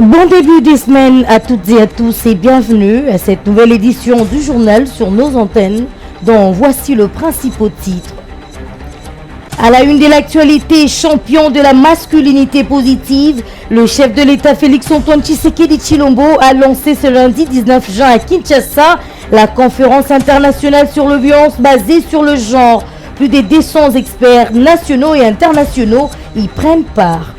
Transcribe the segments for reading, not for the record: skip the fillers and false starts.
Bon début de semaine à toutes et à tous et bienvenue à cette nouvelle édition du journal sur nos antennes dont voici le principal titre. À la une de l'actualité, champion de la masculinité positive, le chef de l'État Félix-Antoine Tshisekedi Tshilombo a lancé ce lundi 19 juin à Kinshasa la conférence internationale sur les violences basées sur le genre. Plus de 200 experts nationaux et internationaux y prennent part.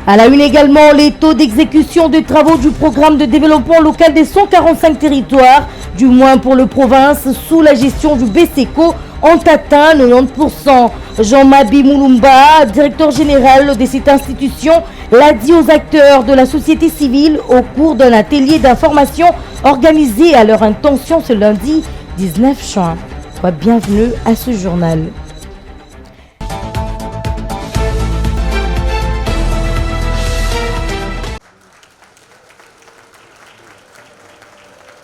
À la une également, les taux d'exécution des travaux du programme de développement local des 145 territoires, du moins pour le province, sous la gestion du BSECO, ont atteint 90%. Jean-Mabi Moulumba, directeur général de cette institution, l'a dit aux acteurs de la société civile au cours d'un atelier d'information organisé à leur intention ce lundi 19 juin. Bienvenue à ce journal.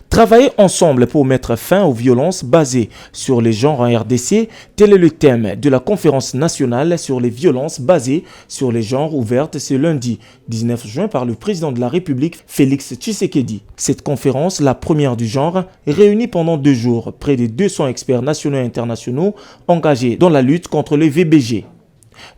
Travailler ensemble pour mettre fin aux violences basées sur les genres en RDC, tel est le thème de la conférence nationale sur les violences basées sur les genres ouverte ce lundi 19 juin par le président de la République Félix Tshisekedi. Cette conférence, la première du genre, réunit pendant 2 jours près de 200 experts nationaux et internationaux engagés dans la lutte contre les VBG.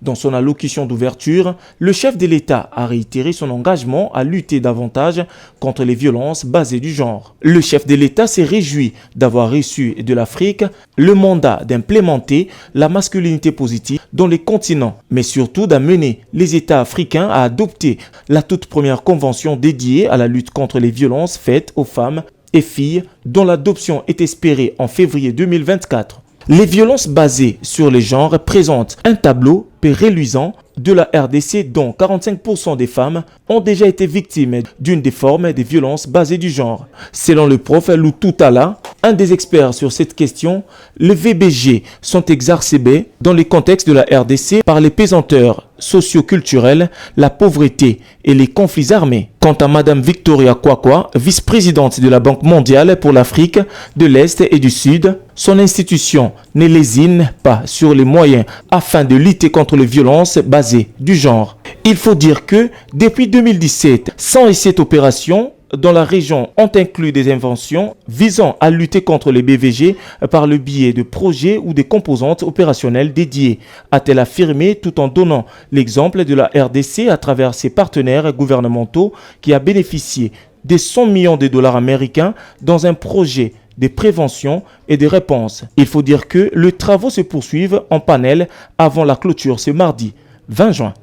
Dans son allocution d'ouverture, le chef de l'État a réitéré son engagement à lutter davantage contre les violences basées du genre. Le chef de l'État s'est réjoui d'avoir reçu de l'Afrique le mandat d'implémenter la masculinité positive dans les continents, mais surtout d'amener les États africains à adopter la toute première convention dédiée à la lutte contre les violences faites aux femmes et filles, dont l'adoption est espérée en février 2024. Les violences basées sur les genres présentent un tableau peu reluisant de la RDC dont 45% des femmes ont déjà été victimes d'une des formes de violences basées du genre. Selon le prof Loutou Tala, un des experts sur cette question, les VBG sont exacerbés dans le contexte de la RDC par les pesanteurs socio-culturelles, la pauvreté et les conflits armés. Quant à Madame Victoria Kwakwa, vice-présidente de la Banque mondiale pour l'Afrique de l'Est et du Sud, son institution ne lésine pas sur les moyens afin de lutter contre les violences basées du genre. Il faut dire que depuis 2017, 107 opérations dans la région ont inclus des inventions visant à lutter contre les BVG par le biais de projets ou des composantes opérationnelles dédiées, a-t-elle affirmé tout en donnant l'exemple de la RDC à travers ses partenaires gouvernementaux qui a bénéficié des 100 millions de dollars américains dans un projet de prévention et de réponse. Il faut dire que les travaux se poursuivent en panel avant la clôture ce mardi 20 juin.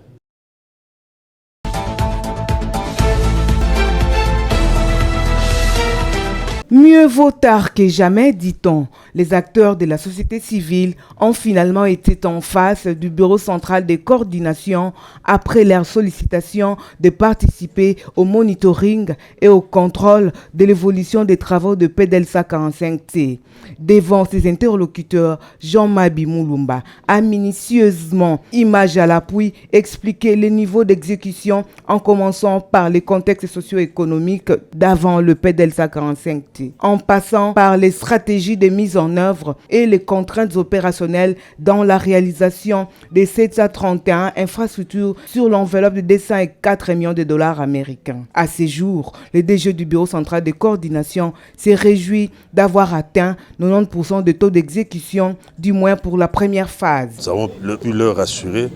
Mieux vaut tard que jamais, dit-on. Les acteurs de la société civile ont finalement été en face du Bureau central de coordination après leur sollicitation de participer au monitoring et au contrôle de l'évolution des travaux de PEDELSA 45T. Devant ses interlocuteurs, Jean-Mabi Moulumba a minutieusement, image à l'appui, expliqué les niveaux d'exécution en commençant par les contextes socio-économiques d'avant le PEDELSA 45T, en passant par les stratégies de mise en œuvre et les contraintes opérationnelles dans la réalisation des 731 infrastructures sur l'enveloppe de 204 millions de dollars américains. À ce jour, le DG du Bureau central de coordination s'est réjoui d'avoir atteint 90% de taux d'exécution, du moins pour la première phase. Nous avons pu leur rassurer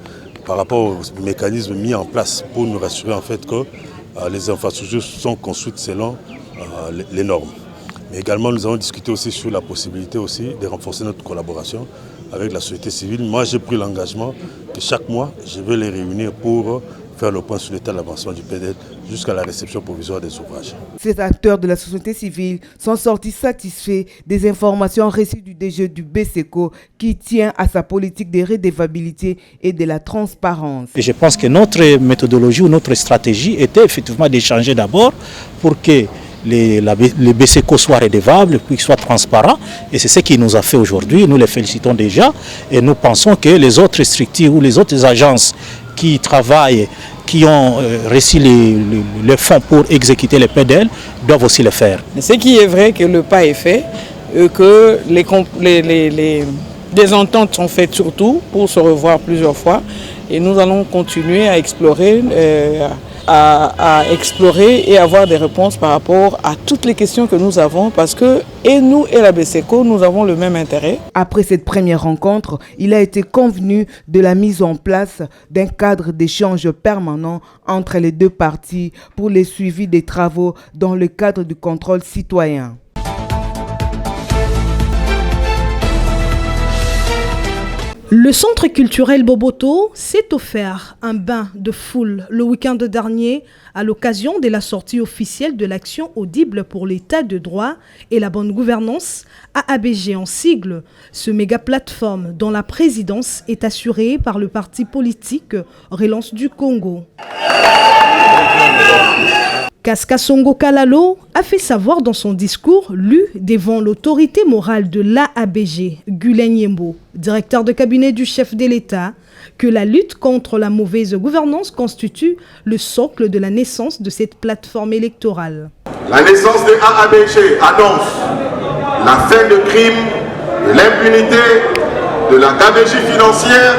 par rapport aux mécanismes mis en place pour nous rassurer en fait que les infrastructures sont construites selon les normes. Mais également, nous avons discuté aussi sur la possibilité aussi de renforcer notre collaboration avec la société civile. Moi, j'ai pris l'engagement que chaque mois, je vais les réunir pour faire le point sur l'état d'avancement du PEDEL jusqu'à la réception provisoire des ouvrages. Ces acteurs de la société civile sont sortis satisfaits des informations reçues du DG du BSECO qui tient à sa politique de redevabilité et de la transparence. Et je pense que notre méthodologie ou notre stratégie était effectivement d'échanger d'abord pour que les BSECO soient redevables, puis soient transparents. Et c'est ce qui nous a fait aujourd'hui. Nous les félicitons déjà. Et nous pensons que les autres structures ou les autres agences qui travaillent, qui ont reçu les fonds pour exécuter les PEDEL, doivent aussi le faire. Ce qui est vrai que le pas est fait, que des ententes sont faites surtout pour se revoir plusieurs fois. Et nous allons continuer à explorer à explorer et avoir des réponses par rapport à toutes les questions que nous avons parce que et nous et la BCECO, nous avons le même intérêt. Après cette première rencontre, il a été convenu de la mise en place d'un cadre d'échange permanent entre les deux parties pour le suivi des travaux dans le cadre du contrôle citoyen. Le centre culturel Boboto s'est offert un bain de foule le week-end dernier à l'occasion de la sortie officielle de l'action audible pour l'état de droit et la bonne gouvernance, AABG en sigle, ce méga plateforme dont la présidence est assurée par le parti politique Relance du Congo. Kaska Songo Kalalo a fait savoir dans son discours lu devant l'autorité morale de l'AABG, Gulen Yembo, directeur de cabinet du chef de l'État, que la lutte contre la mauvaise gouvernance constitue le socle de la naissance de cette plateforme électorale. La naissance de l'AABG annonce la fin de crimes, de l'impunité, de la gabegie financière,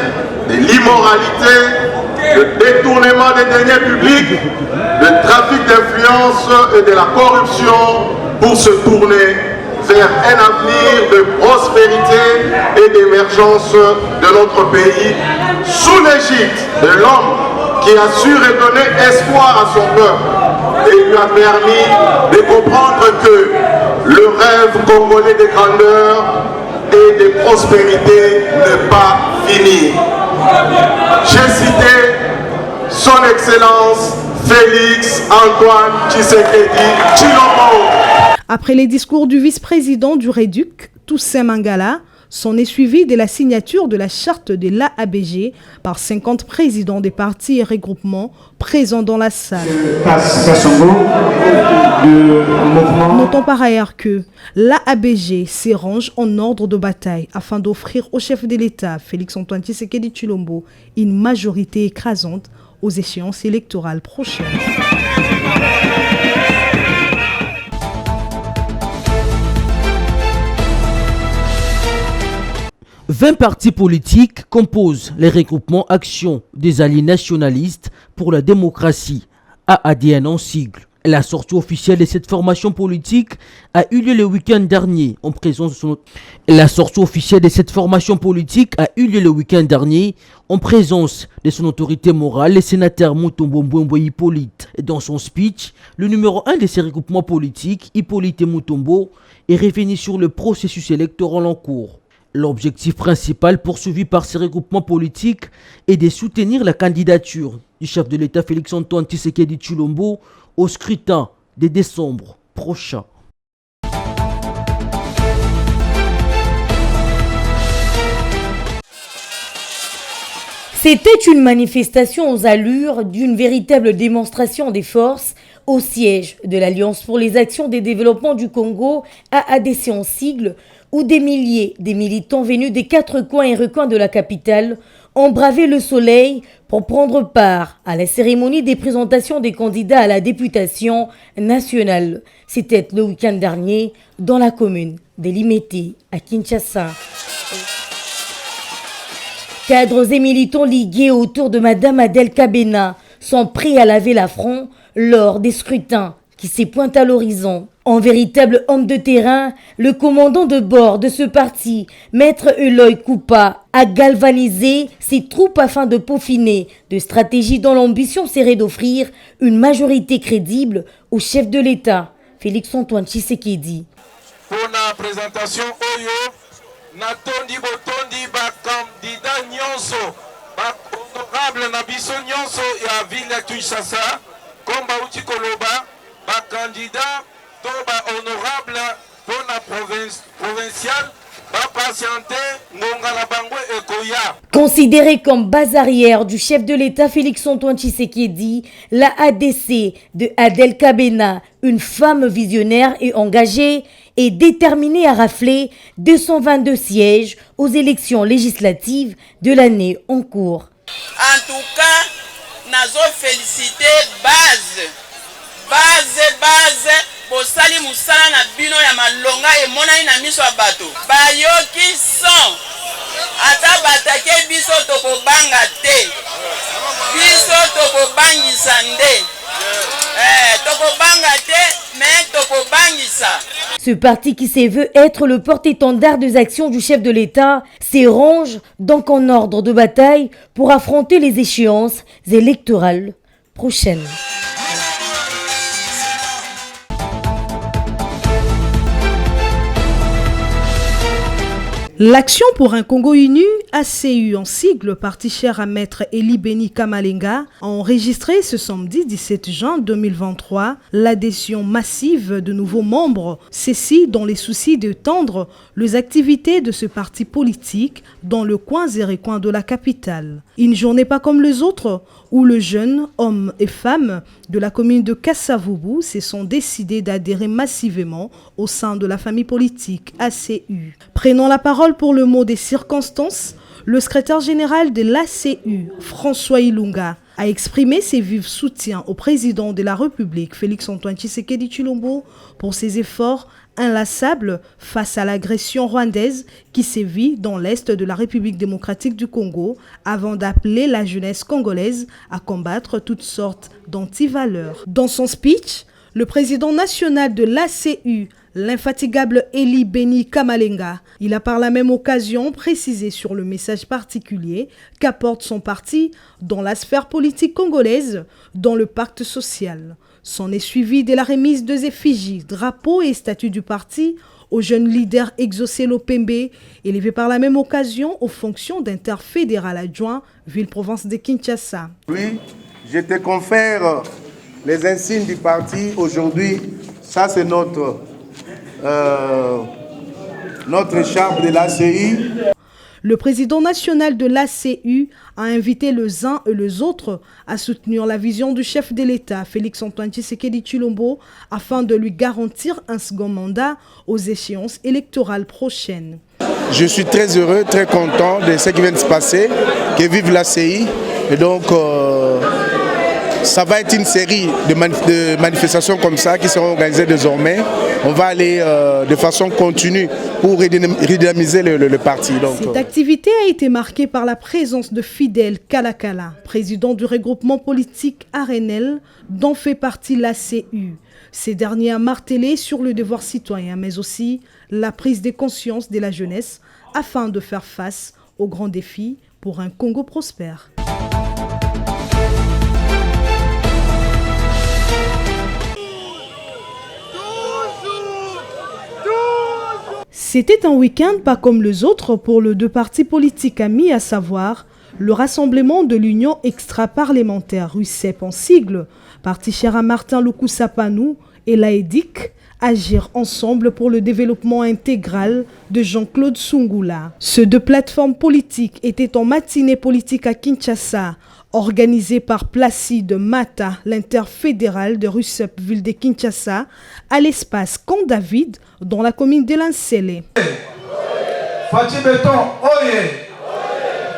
de l'immoralité, le détournement des deniers publics, le trafic d'influence et de la corruption pour se tourner vers un avenir de prospérité et d'émergence de notre pays sous l'égide de l'homme qui a su redonner espoir à son peuple et lui a permis de comprendre que le rêve congolais de grandeur et de prospérité n'est pas fini. J'ai cité son Excellence Félix Antoine Tshisekedi Tshilombo. Après les discours du vice-président du REDUC, Toussaint Mangala, s'en est suivi de la signature de la charte de l'AABG par 50 présidents des partis et regroupements présents dans la salle. Notons par ailleurs que l'AABG s'érange en ordre de bataille afin d'offrir au chef de l'État, Félix Antoine Tshisekedi Tshilombo, une majorité écrasante aux échéances électorales prochaines. « 20 partis politiques composent les regroupements Action des alliés nationalistes pour la démocratie, AADN en sigle. La sortie officielle de cette formation politique a eu lieu le week-end dernier en présence de son... autorité morale, le sénateur Mutombo Mbwembwe Hippolyte. Dans son speech, le numéro 1 de ces regroupements politiques, Hippolyte Mutombo, est revenu sur le processus électoral en cours. L'objectif principal poursuivi par ces regroupements politiques est de soutenir la candidature du chef de l'État Félix Antoine Tshisekedi Tshilombo au scrutin de décembre prochain. C'était une manifestation aux allures d'une véritable démonstration des forces au siège de l'Alliance pour les actions des développements du Congo, AADC en sigle, où des milliers de militants venus des quatre coins et recoins de la capitale ont bravé le soleil pour prendre part à la cérémonie des présentations des candidats à la députation nationale. C'était le week-end dernier dans la commune de Limete à Kinshasa. Cadres et militants ligués autour de Madame Adel Kabena sont prêts à laver l'affront lors des scrutins qui se pointent à l'horizon. En véritable homme de terrain, le commandant de bord de ce parti, Maître Eloy Koupa, a galvanisé ses troupes afin de peaufiner de stratégies dont l'ambition serait d'offrir une majorité crédible au chef de l'État, Félix Antoine Tshisekedi. Pour la présentation, Natondi Botondi, candidat Nyonso, honorable Nabiso Nyonso et à Ville Kinshasa, comme Bauti Koloba, candidat honorable pour la provinciale, Considéré comme base arrière du chef de l'État Félix Antoine Tshisekedi, la ADC de Adel Kabena, une femme visionnaire et engagée, est déterminée à rafler 222 sièges aux élections législatives de l'année en cours. En tout cas, nazo félicité base. Bosali musala na bino ya malonga emonani na miso ya bato bayoki son ata batake biso tokobanga te biso tokobangisa nde Kinshasa. Ce parti qui s'est veut être le porte-étendard des actions du chef de l'État s'y range donc en ordre de bataille pour affronter les échéances électorales prochaines. L'Action pour un Congo uni, ACU en sigle, parti cher à maître Eli Beni Kamalenga, a enregistré ce samedi 17 juin 2023 l'adhésion massive de nouveaux membres, ceci dans les soucis d'étendre les activités de ce parti politique dans le coin et recoin de la capitale. Une journée pas comme les autres, où les jeunes, hommes et femmes de la commune de Kasavubu se sont décidés d'adhérer massivement au sein de la famille politique ACU. Prenant la parole pour le mot des circonstances, le secrétaire général de l'ACU, François Ilunga, a exprimé ses vifs soutiens au président de la République, Félix-Antoine Tshisekedi Tshilombo, pour ses efforts inlassables face à l'agression rwandaise qui sévit dans l'est de la République démocratique du Congo, avant d'appeler la jeunesse congolaise à combattre toutes sortes d'antivaleurs. Dans son speech, le président national de l'ACU, l'infatigable Eli Beni Kamalenga, il a par la même occasion précisé sur le message particulier qu'apporte son parti dans la sphère politique congolaise, dans le pacte social. S'en est suivi de la remise de effigies, drapeaux et statuts du parti aux jeunes leaders Exaucé Lopembe, élevé par la même occasion aux fonctions d'interfédéral adjoint ville-province de Kinshasa. Oui, je te confère les insignes du parti aujourd'hui. Ça, c'est notre écharpe de l'ACU. Le président national de l'ACU a invité les uns et les autres à soutenir la vision du chef de l'État, Félix-Antoine Tshisekedi Tshilombo, afin de lui garantir un second mandat aux échéances électorales prochaines. Je suis très heureux, très content de ce qui vient de se passer, que vive l'ACI. Et donc, ça va être une série de manifestations comme ça qui seront organisées désormais. On va aller de façon continue pour redynamiser le parti. Donc, cette activité a été marquée par la présence de Fidel Kalakala, président du regroupement politique Arenel, dont fait partie l'ACU. Ces derniers a martelé sur le devoir citoyen, mais aussi la prise de conscience de la jeunesse afin de faire face aux grands défis pour un Congo prospère. C'était un week-end pas comme les autres pour les deux partis politiques amis, à savoir le Rassemblement de l'Union extra-parlementaire, RUCEP en sigle, parti cher à Martin Lukusapanou et l'AEDIC, agir ensemble pour le développement intégral de Jean-Claude Sungula. Ces deux plateformes politiques étaient en matinée politique à Kinshasa, organisée par Placide Mata, l'interfédéral de RUCEP ville de Kinshasa, à l'espace Camp David, dans la commune de Lansele.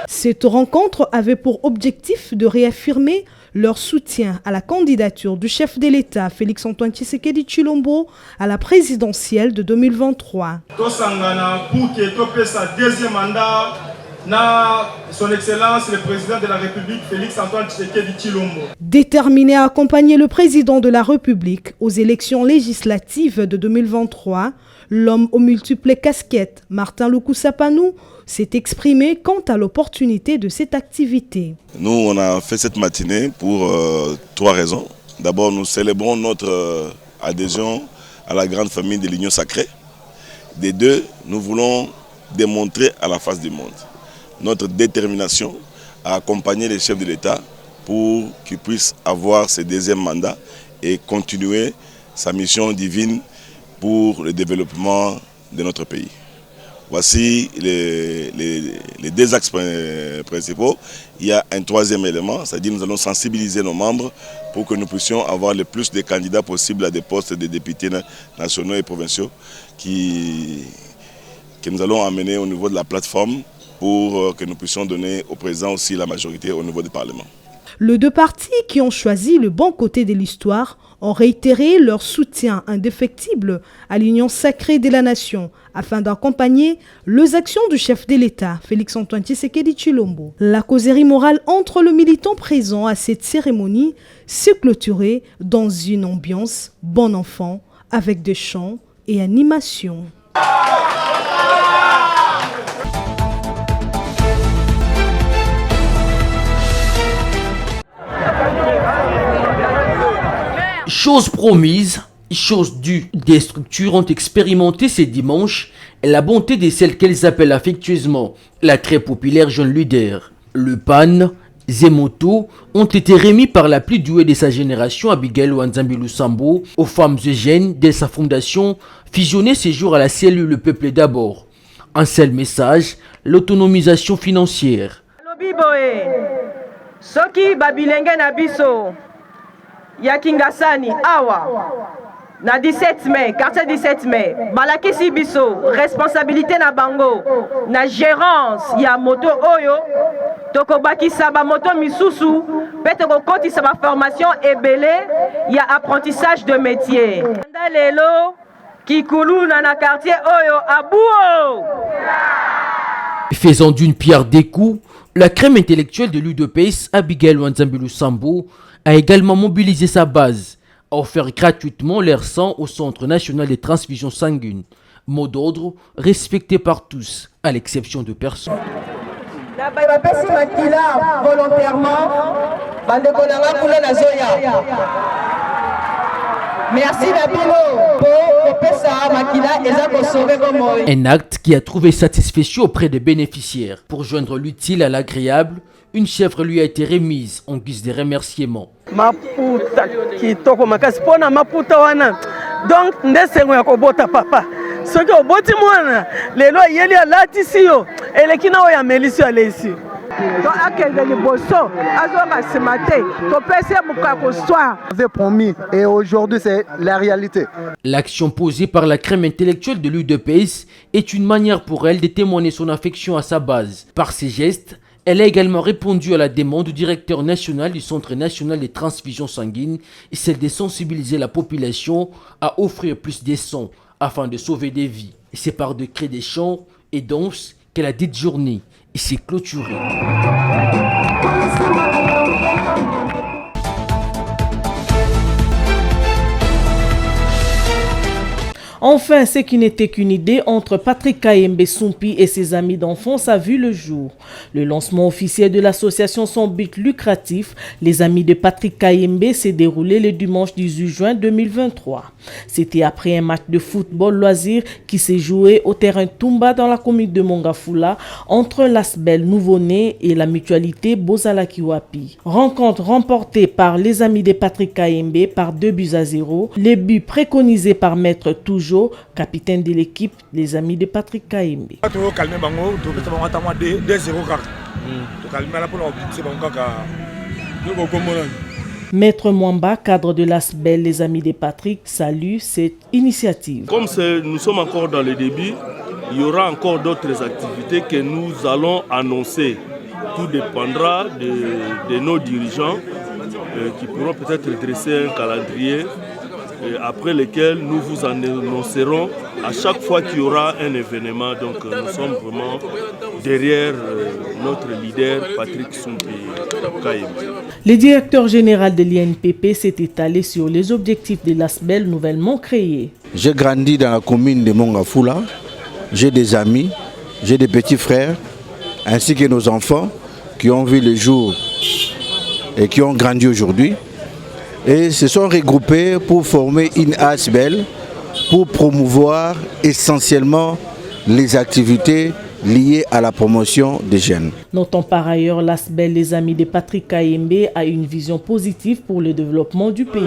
Cette rencontre avait pour objectif de réaffirmer leur soutien à la candidature du chef de l'État, Félix-Antoine Tshisekedi Tshilombo, à la présidentielle de 2023. Son Excellence le Président de la République, Félix-Antoine Tshisekedi Tshilombo. Déterminé à accompagner le Président de la République aux élections législatives de 2023, l'homme aux multiples casquettes, Martin Lukusapanou, s'est exprimé quant à l'opportunité de cette activité. Nous, on a fait cette matinée pour trois raisons. D'abord, nous célébrons notre adhésion à la grande famille de l'Union sacrée. Des deux, nous voulons démontrer à la face du monde notre détermination à accompagner les chefs de l'État pour qu'ils puissent avoir ce deuxième mandat et continuer sa mission divine pour le développement de notre pays. Voici les deux axes principaux. Il y a un troisième élément, c'est-à-dire que nous allons sensibiliser nos membres pour que nous puissions avoir le plus de candidats possibles à des postes de députés nationaux et provinciaux que nous allons amener au niveau de la plateforme pour que nous puissions donner au président aussi la majorité au niveau du Parlement. Les deux partis qui ont choisi le bon côté de l'histoire ont réitéré leur soutien indéfectible à l'Union sacrée de la nation afin d'accompagner les actions du chef de l'État, Félix-Antoine Tshisekedi Tshilombo. La causerie morale entre les militants présents à cette cérémonie s'est clôturée dans une ambiance bon enfant avec des chants, et animation. Chose promise, chose due. Des structures ont expérimenté ces dimanches la bonté de celle qu'elles appellent affectueusement la très populaire jeune leader. Le PAN, Zemoto ont été remis par la plus douée de sa génération, Abigail Wanzambi-Lusambo, aux femmes eugènes dès sa fondation, fusionnée ces jours à la cellule Le Peuple d'abord. Un seul message, l'autonomisation financière. Soki babilenge na biso ya Kingasani awa na 17 mai, quartier 17 mai, balakisi biso responsabilité na bango na gérance ya moto oyo tokobakisa ba moto misusu pe tokokotisa ba formation ebele ya apprentissage de métier. Lelo kikulu na quartier oyo abuo. Faisant d'une pierre deux coups, la crème intellectuelle de l'UDPS, Abigail Wanzambi-Lusambo, a également mobilisé sa base, a offert gratuitement leur sang au Centre national des transfusions sanguines. Mot d'ordre respecté par tous, à l'exception de personne. Merci un acte qui a trouvé satisfaction auprès des bénéficiaires. Pour joindre l'utile à l'agréable, une chèvre lui a été remise en guise de remerciement. Maputa kitoko makasi pona maputa wana donc ndesengo ya kobota papa soki oboti mwana lelo yeli alatisi yo eleki na oyo amelisi yo alesi to akende liboso azonga nsima te topesi mokako soir. Avait promis et aujourd'hui c'est la réalité. L'action posée par la crème intellectuelle de l'UDPS est une manière pour elle de témoigner son affection à sa base. Par ses gestes, elle a également répondu à la demande du directeur national du Centre national des transfusions sanguines, celle de sensibiliser la population à offrir plus de sang afin de sauver des vies. C'est par de cris des chants et danses que la dite journée s'est clôturée. Enfin, ce qui n'était qu'une idée entre Patrick Kayembe Sumpi et ses amis d'enfance a vu le jour. Le lancement officiel de l'association sans but lucratif, les amis de Patrick Kayembe, s'est déroulé le dimanche 18 juin 2023. C'était après un match de football loisir qui s'est joué au terrain Tumba dans la commune de Mongafula entre l'Asbel Nouveau-Né et la mutualité Bozala Kiwapi. Rencontre remportée par les amis de Patrick Kayembe par 2-0. Les buts préconisés par Maître Toujours, capitaine de l'équipe, les amis de Patrick Kayembe. Maître Mwamba, cadre de l'Asbel, les amis de Patrick, salue cette initiative. Comme nous sommes encore dans le début, il y aura encore d'autres activités que nous allons annoncer. Tout dépendra de nos dirigeants qui pourront peut-être dresser un calendrier après lequel nous vous annoncerons à chaque fois qu'il y aura un événement. Donc nous sommes vraiment derrière notre leader Patrick Sumpi Kayembe. Le directeur général de l'INPP s'est étalé sur les objectifs de l'ASBEL nouvellement créé. J'ai grandi dans la commune de Mongafula, j'ai des amis, j'ai des petits frères, ainsi que nos enfants qui ont vu le jour et qui ont grandi aujourd'hui. Et se sont regroupés pour former une ASBEL pour promouvoir essentiellement les activités liées à la promotion des jeunes. Notons par ailleurs l'ASBEL, les amis de Patrick Kayembe, a une vision positive pour le développement du pays.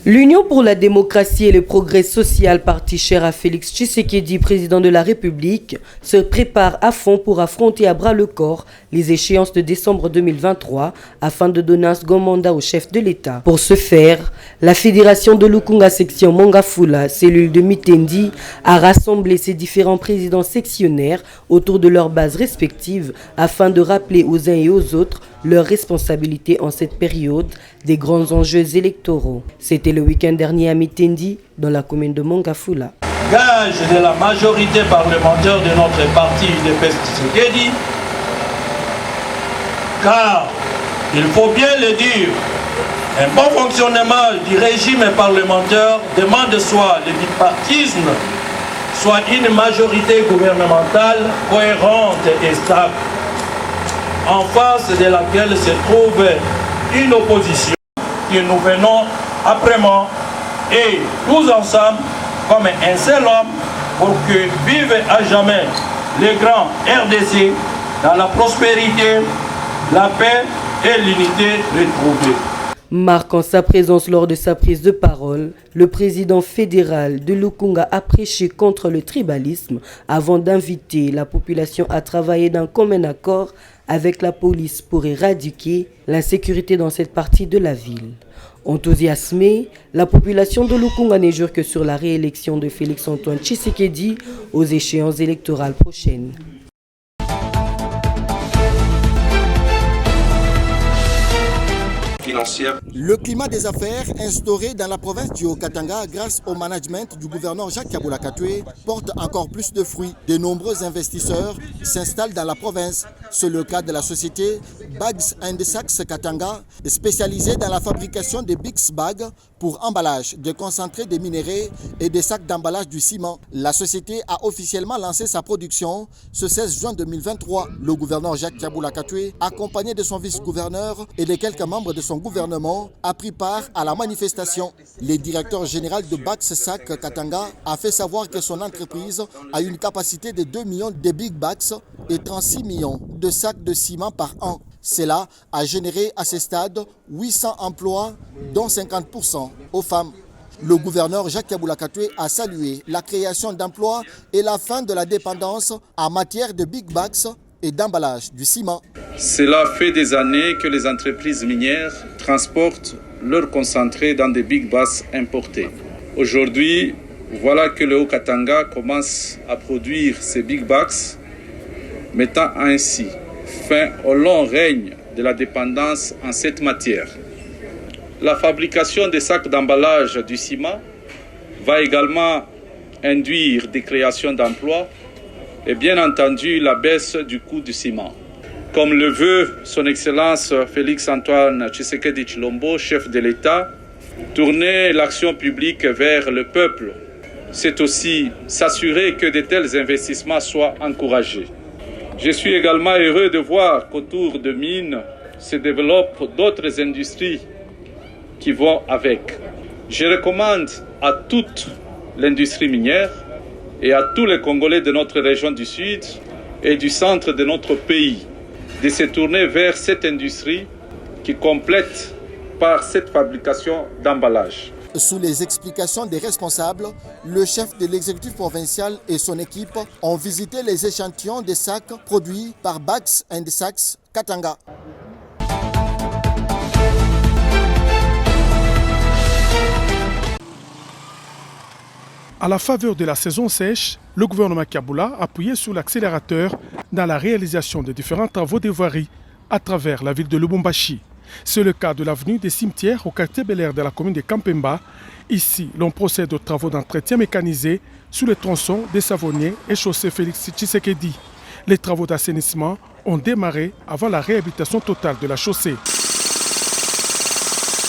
L'Union pour la démocratie et le progrès social, parti cher à Félix Tshisekedi, président de la République, se prépare à fond pour affronter à bras le corps les échéances de décembre 2023 afin de donner un second mandat au chef de l'État. Pour ce faire, la fédération de Lukunga section Mongafula, cellule de Mitendi, a rassemblé ses différents présidents sectionnaires autour de leurs bases respectives afin de rappeler aux uns et aux autres leurs responsabilités en cette période des grands enjeux électoraux. C'était le week-end dernier à Mitendi, dans la commune de Mongafula. Gage de la majorité parlementaire de notre parti UDPS Tshisekedi, Car, il faut bien le dire, un bon fonctionnement du régime parlementaire demande soit le bipartisme, soit une majorité gouvernementale cohérente et stable, en face de laquelle se trouve une opposition que nous venons après-moi et tous ensemble comme un seul homme pour que vive à jamais le grand RDC dans la prospérité, la paix et l'unité retrouvée. Marquant sa présence lors de sa prise de parole, le président fédéral de Lukunga a prêché contre le tribalisme avant d'inviter la population à travailler d'un commun accord avec la police pour éradiquer l'insécurité dans cette partie de la ville. Enthousiasmée, la population de Lukunga ne jure que sur la réélection de Félix-Antoine Tshisekedi aux échéances électorales prochaines. Le climat des affaires instauré dans la province du Haut-Katanga grâce au management du gouverneur Jacques Kabula Katwe porte encore plus de fruits. De nombreux investisseurs s'installent dans la province. C'est le cas de la société Bags & Sachs Katanga, spécialisée dans la fabrication des Bix Bags pour emballage, de concentrés de minéraux et des sacs d'emballage du ciment. La société a officiellement lancé sa production ce 16 juin 2023. Le gouverneur Jacques Kabula Katwe, accompagné de son vice-gouverneur et de quelques membres de son gouvernement, a pris part à la manifestation. Le directeur général de Bags Sac Katanga a fait savoir que son entreprise a une capacité de 2 millions de Big Bags et 36 millions de sacs de ciment par an. Cela a généré à ce stade 800 emplois, dont 50% aux femmes. Le gouverneur Jacques Kabula Katwe a salué la création d'emplois et la fin de la dépendance en matière de Big Bags et d'emballage du ciment. Cela fait des années que les entreprises minières transportent leurs concentrés dans des Big Bags importés. Aujourd'hui, voilà que le Haut-Katanga commence à produire ces Big Bags, mettant ainsi fin au long règne de la dépendance en cette matière. La fabrication des sacs d'emballage du ciment va également induire des créations d'emplois et bien entendu la baisse du coût du ciment. Comme le veut son Excellence Félix-Antoine Tshisekedi Tshilombo, chef de l'État, tourner l'action publique vers le peuple, c'est aussi s'assurer que de tels investissements soient encouragés. Je suis également heureux de voir qu'autour de mines se développent d'autres industries qui vont avec. Je recommande à toute l'industrie minière et à tous les Congolais de notre région du Sud et du centre de notre pays de se tourner vers cette industrie qui complète par cette fabrication d'emballage. Sous les explications des responsables, le chef de l'exécutif provincial et son équipe ont visité les échantillons de sacs produits par Bags & Sachs Katanga. À la faveur de la saison sèche, le gouvernement Kabula a appuyé sur l'accélérateur dans la réalisation de différents travaux de voirie à travers la ville de Lubumbashi. C'est le cas de l'avenue des cimetières au quartier Bel-Air de la commune de Kampemba. Ici, l'on procède aux travaux d'entretien mécanisé sous le tronçon des Savonniers et chaussée Félix Tshisekedi. Les travaux d'assainissement ont démarré avant la réhabilitation totale de la chaussée.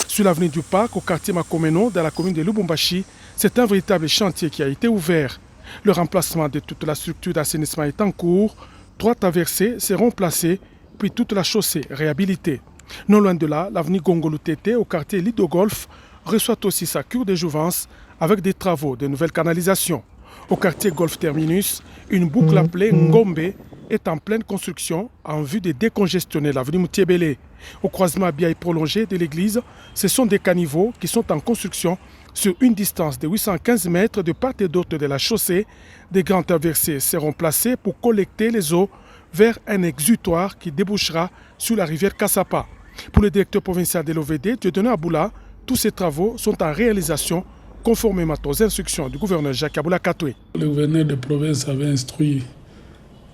Sur l'avenue du Parc, au quartier Makomeno, dans la commune de Lubumbashi, c'est un véritable chantier qui a été ouvert. Le remplacement de toute la structure d'assainissement est en cours. 3 traversées seront placées, puis toute la chaussée réhabilitée. Non loin de là, l'avenue Gongolu Tété, au quartier Lido Golf, reçoit aussi sa cure de jouvence avec des travaux de nouvelles canalisations. Au quartier Golf Terminus, une boucle appelée Ngombe est en pleine construction en vue de décongestionner l'avenue Moutiébélé. Au croisement biaï prolongé de l'église, ce sont des caniveaux qui sont en construction sur une distance de 815 mètres de part et d'autre de la chaussée. Des grands traversées seront placées pour collecter les eaux vers un exutoire qui débouchera sur la rivière Kassapa. Pour le directeur provincial de l'OVD, Dieudonné Aboula, tous ces travaux sont en réalisation conformément aux instructions du gouverneur Jacques Kabula Katwe. Le gouverneur de province avait instruit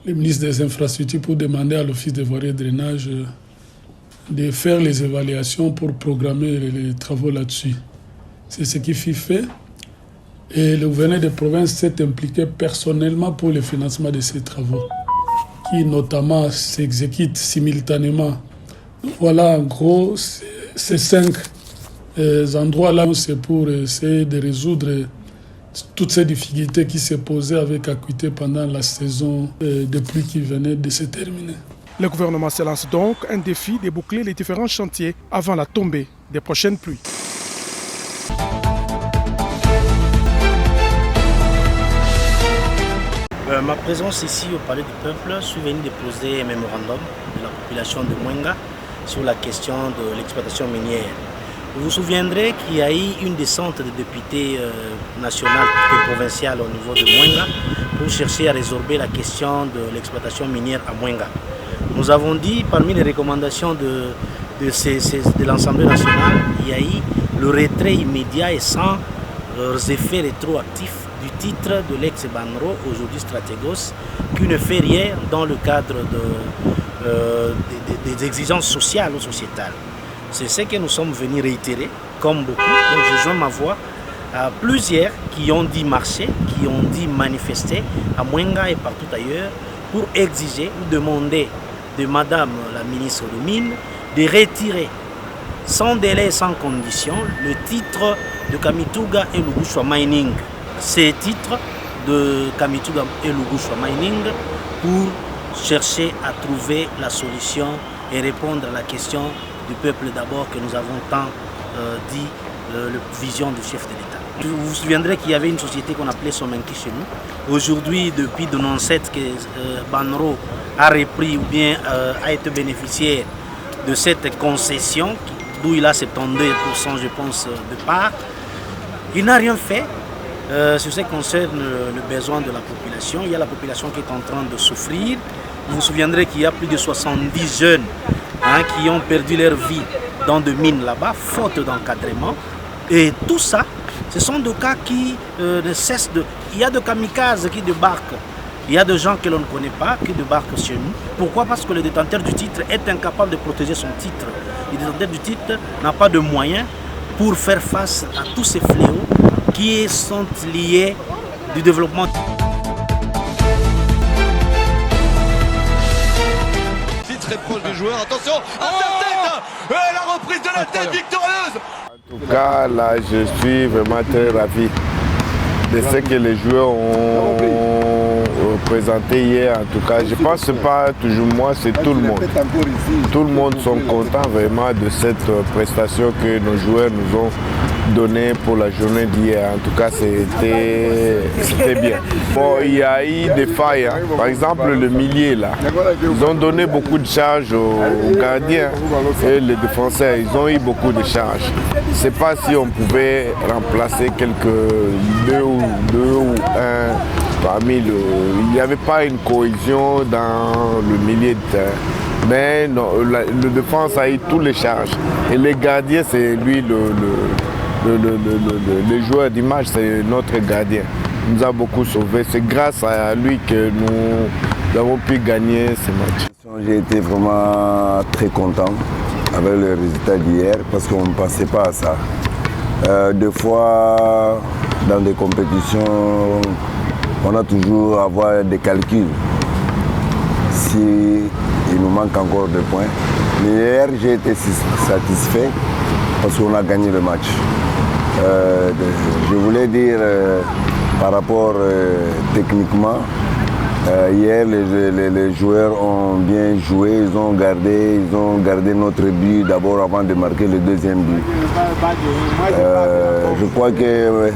le ministre des Infrastructures pour demander à l'Office de voirie et drainage de faire les évaluations pour programmer les travaux là-dessus. C'est ce qui fut fait. Et le gouverneur de province s'est impliqué personnellement pour le financement de ces travaux, qui notamment s'exécutent simultanément Voilà, en gros, ces 5 endroits-là, c'est pour essayer de résoudre toutes ces difficultés qui se posaient avec acuité pendant la saison de pluie qui venait de se terminer. Le gouvernement se lance donc un défi de boucler les différents chantiers avant la tombée des prochaines pluies. Ma présence ici au Palais du Peuple, je suis venu déposer un mémorandum de la population de Mwenga sur la question de l'exploitation minière. Vous vous souviendrez qu'il y a eu une descente de députés nationaux et provinciaux au niveau de Mwenga pour chercher à résorber la question de l'exploitation minière à Mwenga. Nous avons dit, parmi les recommandations de l'Assemblée nationale, il y a eu le retrait immédiat et sans effets rétroactifs du titre de l'ex-Banro, aujourd'hui Stratégos, qui ne fait rien dans le cadre des exigences sociales ou sociétales. C'est ce que nous sommes venus réitérer, comme beaucoup. Donc je joins ma voix à plusieurs qui ont dit marcher, qui ont dit manifester à Mwenga et partout ailleurs pour exiger ou demander de Madame la ministre des Mines de retirer sans délai et sans condition le titre de Kamituga et Lugushwa Mining. Ces titres de Kamituga et Lugushwa Mining pour chercher à trouver la solution et répondre à la question du peuple d'abord que nous avons tant dit, la vision du chef de l'État. Vous vous souviendrez qu'il y avait une société qu'on appelait Somenki chez nous. Aujourd'hui, depuis 1997 que Banro a repris ou bien a été bénéficiaire de cette concession, d'où il a 72%, je pense, de part, il n'a rien fait. Sur ce qui concerne le besoin de la population, il y a la population qui est en train de souffrir. Vous vous souviendrez qu'il y a plus de 70 jeunes qui ont perdu leur vie dans des mines là-bas, faute d'encadrement. Et tout ça, ce sont des cas qui ne cessent de... Il y a des kamikazes qui débarquent. Il y a des gens que l'on ne connaît pas qui débarquent chez nous. Pourquoi? Parce que le détenteur du titre est incapable de protéger son titre. Le détenteur du titre n'a pas de moyens pour faire face à tous ces fléaux qui sont liés du développement. Très proche du joueur, attention à sa tête, la reprise de la tête victorieuse. En tout cas, là, je suis vraiment très ravi de ce que les joueurs ont présenté hier. En tout cas, je pense que ce n'est pas toujours moi, c'est tout le monde. Tout le monde sont contents vraiment de cette prestation que nos joueurs nous ont donnée pour la journée d'hier. En tout cas, c'était bien. Bon, il y a eu des failles. Par exemple, le milieu, là, ils ont donné beaucoup de charges aux gardiens et les défenseurs. Ils ont eu beaucoup de charges. Je ne sais pas si on pouvait remplacer deux ou un parmi il n'y avait pas une cohésion dans le milieu de terrain. Mais non, le défense a eu toutes les charges. Et les gardiens, c'est lui le joueur d'image, c'est notre gardien. Il nous a beaucoup sauvés. C'est grâce à lui que nous avons pu gagner ce match. J'ai été vraiment très content avec le résultat d'hier parce qu'on ne pensait pas à ça. Des fois, dans des compétitions, on a toujours à avoir des calculs. Si il nous manque encore des points. Mais hier, j'ai été satisfait parce qu'on a gagné le match. Je voulais dire par rapport techniquement, hier les joueurs ont bien joué, ils ont gardé notre but d'abord avant de marquer le deuxième but. Je crois que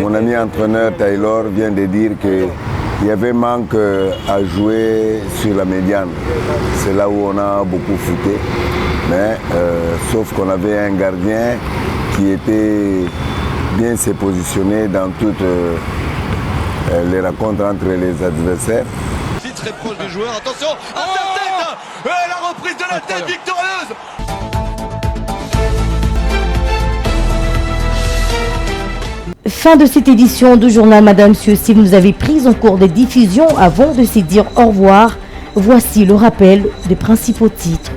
mon ami entraîneur Taylor vient de dire qu'il y avait manque à jouer sur la médiane. C'est là où on a beaucoup fouté. Mais sauf qu'on avait un gardien qui était bien se positionner dans toutes les rencontres entre les adversaires. Très proche du joueur, attention à sa tête, la reprise de la tête victorieuse. Fin de cette édition du journal Madame, Monsieur. Si vous nous avez pris en cours de diffusion avant de se dire au revoir, voici le rappel des principaux titres.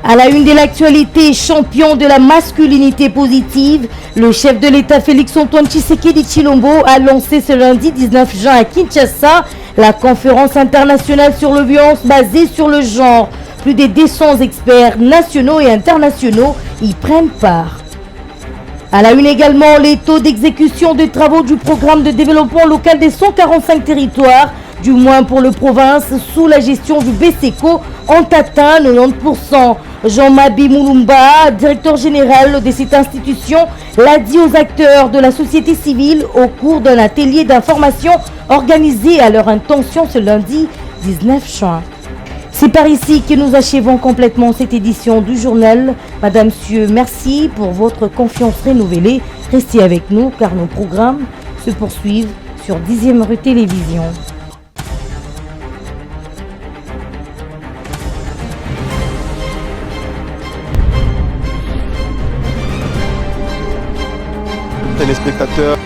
À la une de l'actualité, champion de la masculinité positive, le chef de l'État Félix-Antoine Tshisekedi Tshilombo a lancé ce lundi 19 juin à Kinshasa la conférence internationale sur le violence basée sur le genre. Plus de 200 experts nationaux et internationaux y prennent part. À la une également, les taux d'exécution des travaux du programme de développement local des 145 territoires, du moins pour le province, sous la gestion du BCECO, ont atteint 90%. Jean-Mabi Moulumba, directeur général de cette institution, l'a dit aux acteurs de la société civile au cours d'un atelier d'information organisé à leur intention ce lundi 19 juin. C'est par ici que nous achevons complètement cette édition du journal. Madame, Monsieur, merci pour votre confiance renouvelée. Restez avec nous car nos programmes se poursuivent sur 10e rue Télévision. Téléspectateurs,